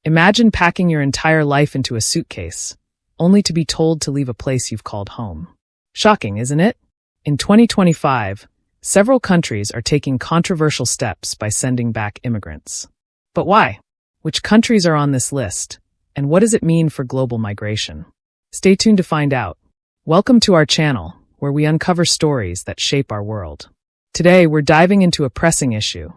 Imagine packing your entire life into a suitcase, only to be told to leave a place you've called home. Shocking, isn't it? In 2025, several countries are taking controversial steps by sending back immigrants. But why? Which countries are on this list? And what does it mean for global migration? Stay tuned to find out. Welcome to our channel, where we uncover stories that shape our world. Today, we're diving into a pressing issue: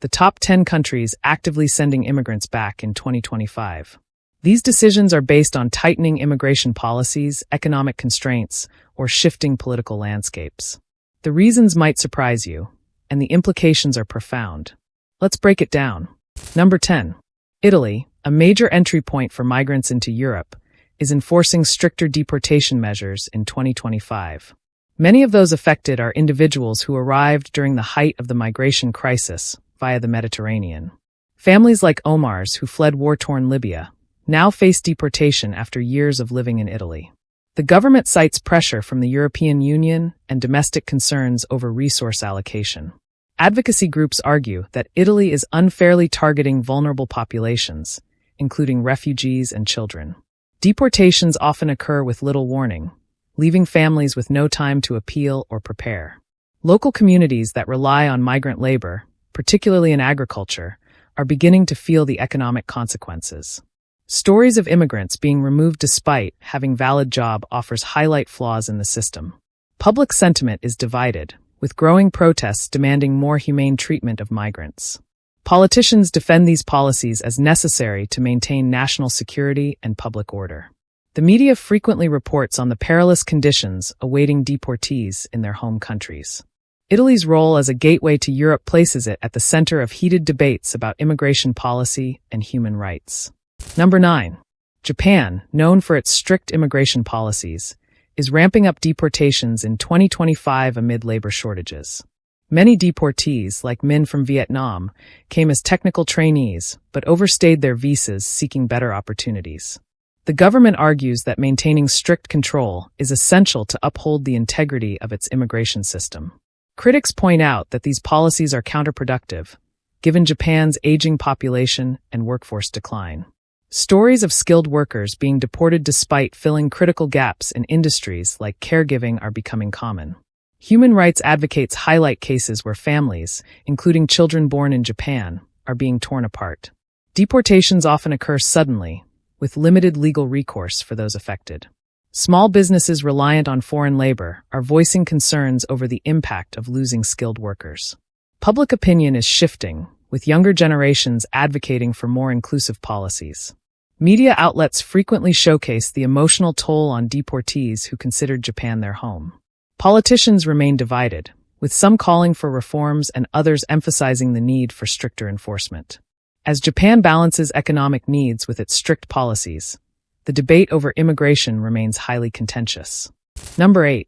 the top 10 countries actively sending immigrants back in 2025. These decisions are based on tightening immigration policies, economic constraints, or shifting political landscapes. The reasons might surprise you, and the implications are profound. Let's break it down. Number 10. Italy, a major entry point for migrants into Europe, is enforcing stricter deportation measures in 2025. Many of those affected are individuals who arrived during the height of the migration crisis via the Mediterranean. Families like Omar's, who fled war-torn Libya, now face deportation after years of living in Italy. The government cites pressure from the European Union and domestic concerns over resource allocation. Advocacy groups argue that Italy is unfairly targeting vulnerable populations, including refugees and children. Deportations often occur with little warning, leaving families with no time to appeal or prepare. Local communities that rely on migrant labor, particularly in agriculture, are beginning to feel the economic consequences. Stories of immigrants being removed despite having valid job offers highlight flaws in the system. Public sentiment is divided, with growing protests demanding more humane treatment of migrants. Politicians defend these policies as necessary to maintain national security and public order. The media frequently reports on the perilous conditions awaiting deportees in their home countries. Italy's role as a gateway to Europe places it at the center of heated debates about immigration policy and human rights. Number 9. Japan, known for its strict immigration policies, is ramping up deportations in 2025 amid labor shortages. Many deportees, like Min from Vietnam, came as technical trainees but overstayed their visas seeking better opportunities. The government argues that maintaining strict control is essential to uphold the integrity of its immigration system. Critics point out that these policies are counterproductive, given Japan's aging population and workforce decline. Stories of skilled workers being deported despite filling critical gaps in industries like caregiving are becoming common. Human rights advocates highlight cases where families, including children born in Japan, are being torn apart. Deportations often occur suddenly, with limited legal recourse for those affected. Small businesses reliant on foreign labor are voicing concerns over the impact of losing skilled workers. Public opinion is shifting, with younger generations advocating for more inclusive policies. Media outlets frequently showcase the emotional toll on deportees who considered Japan their home. Politicians remain divided, with some calling for reforms and others emphasizing the need for stricter enforcement. As Japan balances economic needs with its strict policies, the debate over immigration remains highly contentious. Number 8.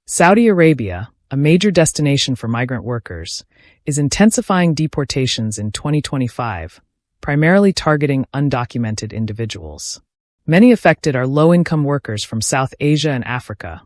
Saudi Arabia, a major destination for migrant workers, is intensifying deportations in 2025, primarily targeting undocumented individuals. Many affected are low-income workers from South Asia and Africa,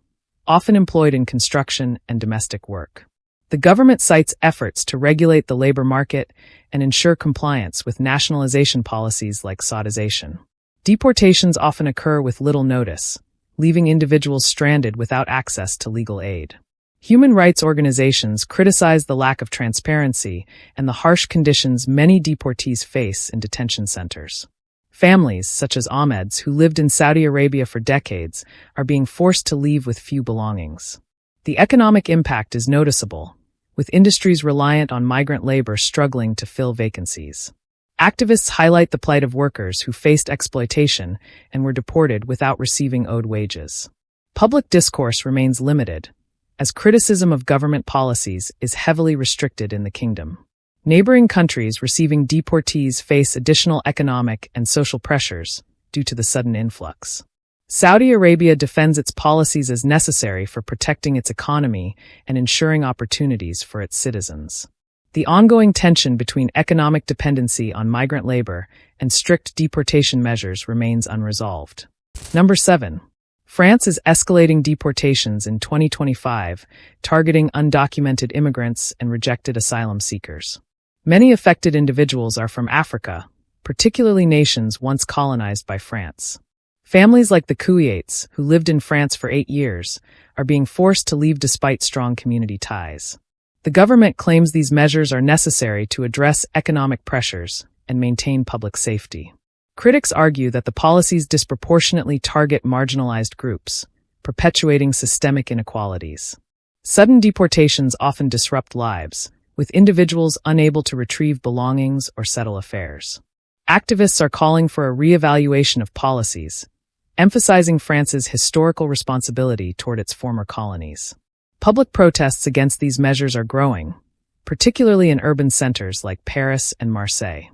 often employed in construction and domestic work. The government cites efforts to regulate the labor market and ensure compliance with nationalization policies like Saudization. Deportations often occur with little notice, leaving individuals stranded without access to legal aid. Human rights organizations criticize the lack of transparency and the harsh conditions many deportees face in detention centers. Families, such as Ahmed's, who lived in Saudi Arabia for decades, are being forced to leave with few belongings. The economic impact is noticeable, with industries reliant on migrant labor struggling to fill vacancies. Activists highlight the plight of workers who faced exploitation and were deported without receiving owed wages. Public discourse remains limited, as criticism of government policies is heavily restricted in the kingdom. Neighboring countries receiving deportees face additional economic and social pressures due to the sudden influx. Saudi Arabia defends its policies as necessary for protecting its economy and ensuring opportunities for its citizens. The ongoing tension between economic dependency on migrant labor and strict deportation measures remains unresolved. Number 7. France is escalating deportations in 2025, targeting undocumented immigrants and rejected asylum seekers. Many affected individuals are from Africa, particularly nations once colonized by France. Families like the Couillates, who lived in France for 8 years, are being forced to leave despite strong community ties. The government claims these measures are necessary to address economic pressures and maintain public safety. Critics argue that the policies disproportionately target marginalized groups, perpetuating systemic inequalities. Sudden deportations often disrupt lives, with individuals unable to retrieve belongings or settle affairs. Activists are calling for a re-evaluation of policies, emphasizing France's historical responsibility toward its former colonies. Public protests against these measures are growing, particularly in urban centers like Paris and Marseille.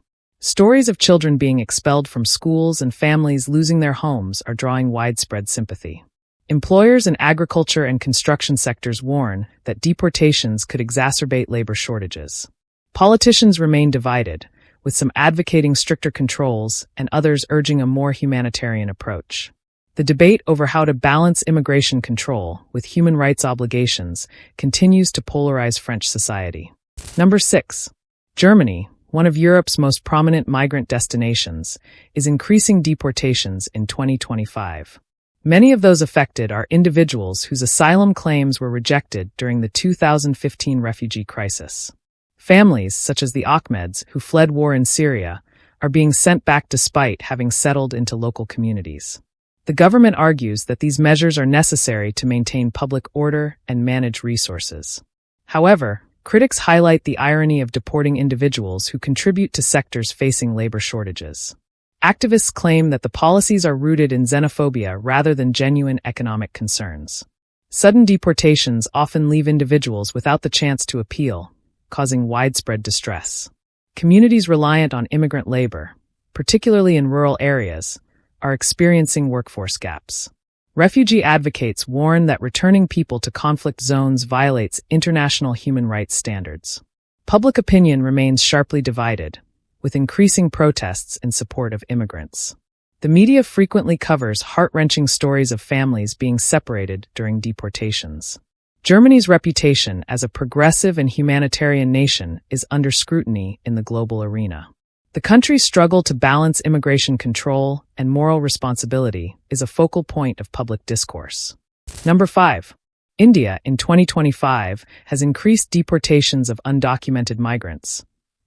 Stories of children being expelled from schools and families losing their homes are drawing widespread sympathy. Employers in agriculture and construction sectors warn that deportations could exacerbate labor shortages. Politicians remain divided, with some advocating stricter controls and others urging a more humanitarian approach. The debate over how to balance immigration control with human rights obligations continues to polarize French society. Number 6. Germany, one of Europe's most prominent migrant destinations, is increasing deportations in 2025. Many of those affected are individuals whose asylum claims were rejected during the 2015 refugee crisis. Families, such as the Ahmeds, who fled war in Syria, are being sent back despite having settled into local communities. The government argues that these measures are necessary to maintain public order and manage resources. However, critics highlight the irony of deporting individuals who contribute to sectors facing labor shortages. Activists claim that the policies are rooted in xenophobia rather than genuine economic concerns. Sudden deportations often leave individuals without the chance to appeal, causing widespread distress. Communities reliant on immigrant labor, particularly in rural areas, are experiencing workforce gaps. Refugee advocates warn that returning people to conflict zones violates international human rights standards. Public opinion remains sharply divided, with increasing protests in support of immigrants. The media frequently covers heart-wrenching stories of families being separated during deportations. Germany's reputation as a progressive and humanitarian nation is under scrutiny in the global arena. The country's struggle to balance immigration control and moral responsibility is a focal point of public discourse. Number 5. India in 2025 has increased deportations of undocumented migrants,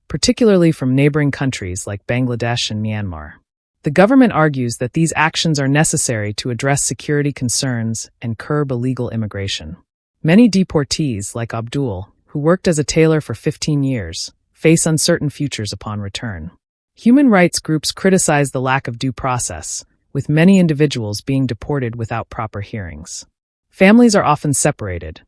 particularly from neighboring countries like Bangladesh and Myanmar. The government argues that these actions are necessary to address security concerns and curb illegal immigration. Many deportees, like Abdul, who worked as a tailor for 15 years, face uncertain futures upon return. Human rights groups criticize the lack of due process, with many individuals being deported without proper hearings. Families are often separated,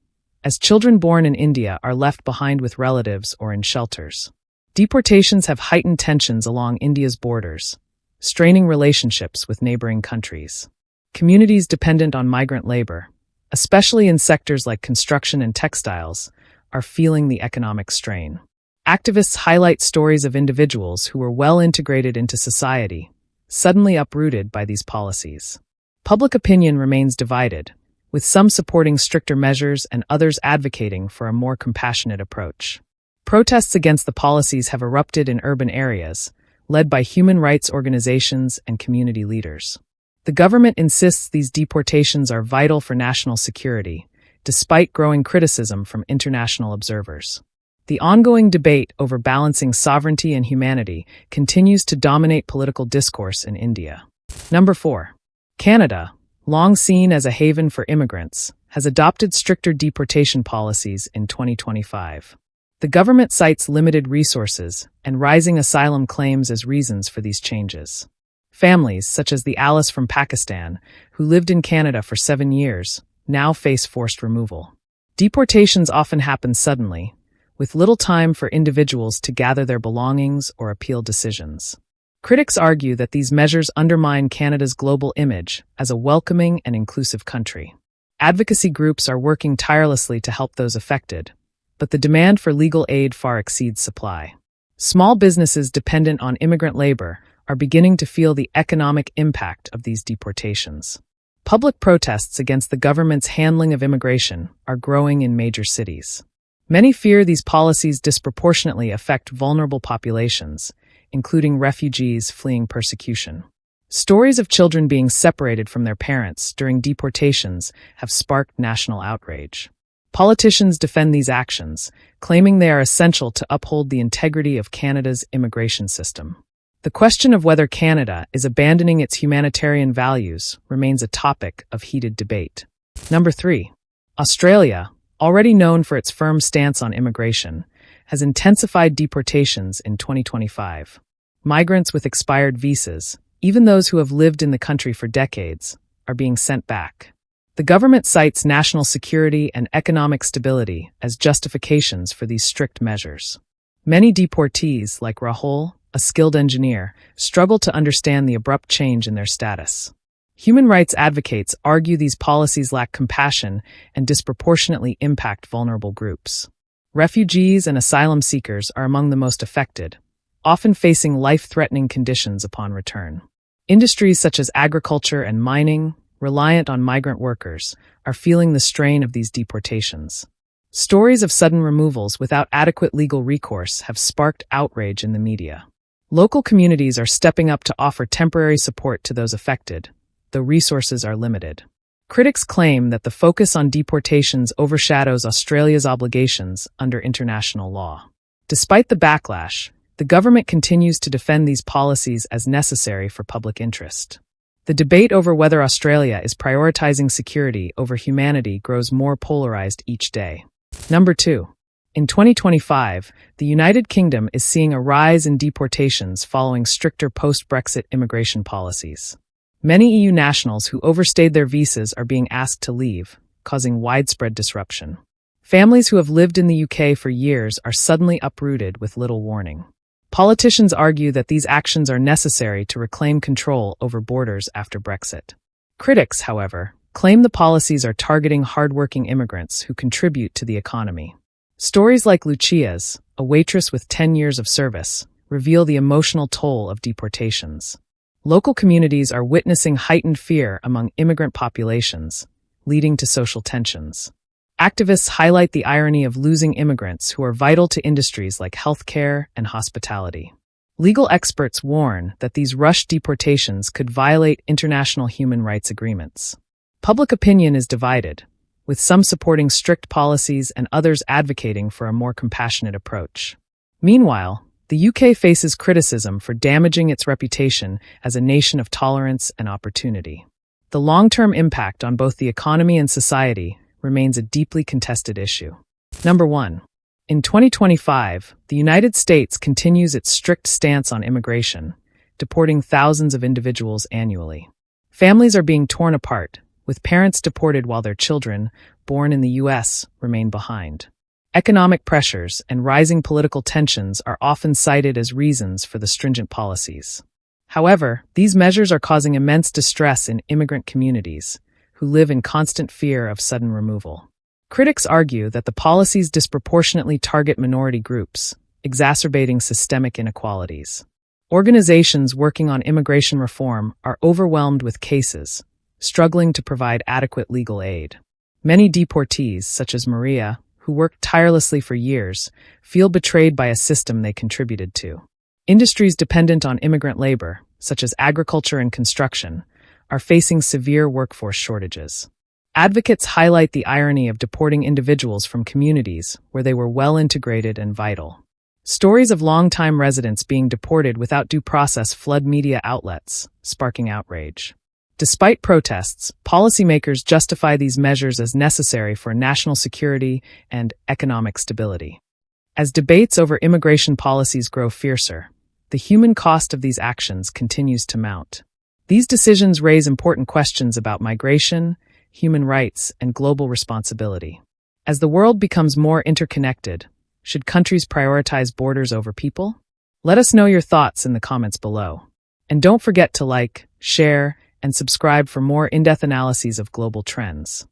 as children born in India are left behind with relatives or in shelters. Deportations have heightened tensions along India's borders, straining relationships with neighboring countries. Communities dependent on migrant labor, especially in sectors like construction and textiles, are feeling the economic strain. Activists highlight stories of individuals who were well integrated into society, suddenly uprooted by these policies. Public opinion remains divided, with some supporting stricter measures and others advocating for a more compassionate approach. Protests against the policies have erupted in urban areas, led by human rights organizations and community leaders. The government insists these deportations are vital for national security, despite growing criticism from international observers. The ongoing debate over balancing sovereignty and humanity continues to dominate political discourse in India. Number 4. Canada, long seen as a haven for immigrants, has adopted stricter deportation policies in 2025. The government cites limited resources and rising asylum claims as reasons for these changes. Families, such as the Alice from Pakistan, who lived in Canada for 7 years, now face forced removal. Deportations often happen suddenly, with little time for individuals to gather their belongings or appeal decisions. Critics argue that these measures undermine Canada's global image as a welcoming and inclusive country. Advocacy groups are working tirelessly to help those affected, but the demand for legal aid far exceeds supply. Small businesses dependent on immigrant labor are beginning to feel the economic impact of these deportations. Public protests against the government's handling of immigration are growing in major cities. Many fear these policies disproportionately affect vulnerable populations, including refugees fleeing persecution. Stories of children being separated from their parents during deportations have sparked national outrage. Politicians defend these actions, claiming they are essential to uphold the integrity of Canada's immigration system. The question of whether Canada is abandoning its humanitarian values remains a topic of heated debate. Number 3. Australia, already known for its firm stance on immigration, has intensified deportations in 2025. Migrants with expired visas, even those who have lived in the country for decades, are being sent back. The government cites national security and economic stability as justifications for these strict measures. Many deportees, like Rahul, a skilled engineer, struggle to understand the abrupt change in their status. Human rights advocates argue these policies lack compassion and disproportionately impact vulnerable groups. Refugees and asylum seekers are among the most affected, often facing life-threatening conditions upon return. Industries such as agriculture and mining, reliant on migrant workers, are feeling the strain of these deportations. Stories of sudden removals without adequate legal recourse have sparked outrage in the media. Local communities are stepping up to offer temporary support to those affected, though resources are limited. Critics claim that the focus on deportations overshadows Australia's obligations under international law. Despite the backlash, the government continues to defend these policies as necessary for public interest. The debate over whether Australia is prioritizing security over humanity grows more polarized each day. Number 2. In 2025, the United Kingdom is seeing a rise in deportations following stricter post-Brexit immigration policies. Many EU nationals who overstayed their visas are being asked to leave, causing widespread disruption. Families who have lived in the UK for years are suddenly uprooted with little warning. Politicians argue that these actions are necessary to reclaim control over borders after Brexit. Critics, however, claim the policies are targeting hardworking immigrants who contribute to the economy. Stories like Lucia's, a waitress with 10 years of service, reveal the emotional toll of deportations. Local communities are witnessing heightened fear among immigrant populations, leading to social tensions. Activists highlight the irony of losing immigrants who are vital to industries like healthcare and hospitality. Legal experts warn that these rushed deportations could violate international human rights agreements. Public opinion is divided, with some supporting strict policies and others advocating for a more compassionate approach. Meanwhile, the UK faces criticism for damaging its reputation as a nation of tolerance and opportunity. The long-term impact on both the economy and society remains a deeply contested issue. Number 1. In 2025, the United States continues its strict stance on immigration, deporting thousands of individuals annually. Families are being torn apart, with parents deported while their children, born in the U.S., remain behind. Economic pressures and rising political tensions are often cited as reasons for the stringent policies. However, these measures are causing immense distress in immigrant communities, who live in constant fear of sudden removal. Critics argue that the policies disproportionately target minority groups, exacerbating systemic inequalities. Organizations working on immigration reform are overwhelmed with cases, struggling to provide adequate legal aid. Many deportees, such as Maria, who worked tirelessly for years, feel betrayed by a system they contributed to. Industries dependent on immigrant labor, such as agriculture and construction, are facing severe workforce shortages. Advocates highlight the irony of deporting individuals from communities where they were well integrated and vital. Stories of longtime residents being deported without due process flood media outlets, sparking outrage. Despite protests, policymakers justify these measures as necessary for national security and economic stability. As debates over immigration policies grow fiercer, the human cost of these actions continues to mount. These decisions raise important questions about migration, human rights, and global responsibility. As the world becomes more interconnected, should countries prioritize borders over people? Let us know your thoughts in the comments below. And don't forget to like, share, and subscribe for more in-depth analyses of global trends.